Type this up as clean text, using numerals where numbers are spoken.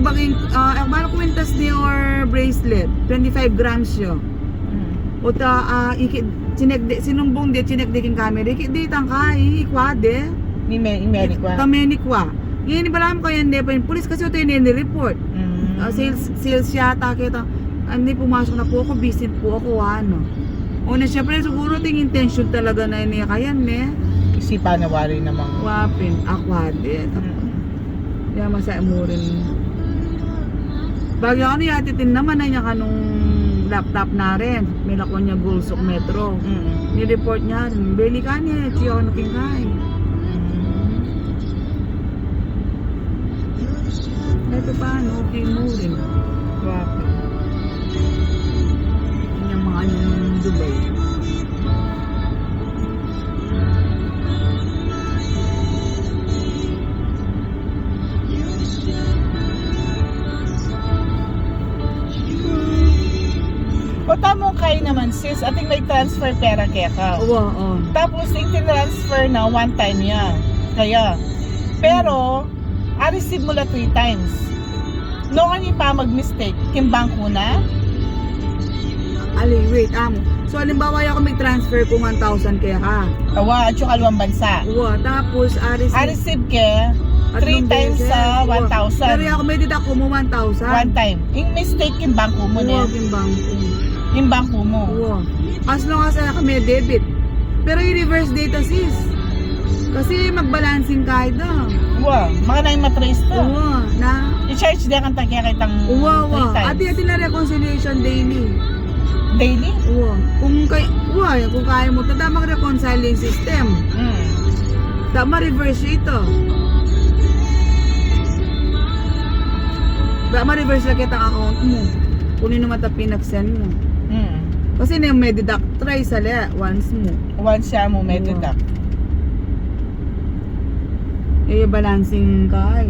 baking, ano kwintas ni or bracelet, 25 grams siya. O ta, sinumbong di, chinekdeking camera, di tangkay, ikwade. Imenikwa. Tamenikwa. Yan, balam ko yan, pa yung pulis kasi ito yung report. Sales yata kita. Hindi, pumasok na po ako, visit po ako, ano. Una, syempre, siguro ting intention talaga na niya kayan, Isipan na wari namang. Wapin, akwade. Kaya masaya mo rin. Bagay ako niya, atitin naman na niya kanong laptop na rin. May lakwan niya Gulsok Metro. Ni-report niya, beli ka niya, siya ako nakingkay. Ito paano, okay mo rin. Wapin. Yung mga yung Dubai. O tamo kayo naman sis, ating may transfer pera kaya ka. Oo. Tapos yung tinransfer na one time niya. Kaya. Pero, receive mo la 3 times. No kanya pa mag-mistake, kimbangko na. Ali, wait, amo. So, halimbawa ako may transfer ko 1,000 kaya ka. Awa, at yung kalawang bansa. Oo, tapos, Receive ke 3 times sa 1,000. Pero ako may deduct ko mo 1,000. One time. Yung mistake, kimbangko mo Oo, na. kimbangko. Yung bangko mo. Oo. As long as may debit. Pero i-reverse data sis. Kasi magbalancing kahit daw. Wow, mga na yung matrace to. Oo, na. I-charge din kang tagya kitang 3 times. Ati na reconciliation daily. Daily? Oo. Kung kaya mo, tama reconciling system. Tama reverse ito. Tama reverse lang kita ang account mo. Kunin naman ta pinag-send mo. Kasi na may deduct try sa once mo. Once siya mo may deduct. Balancing ka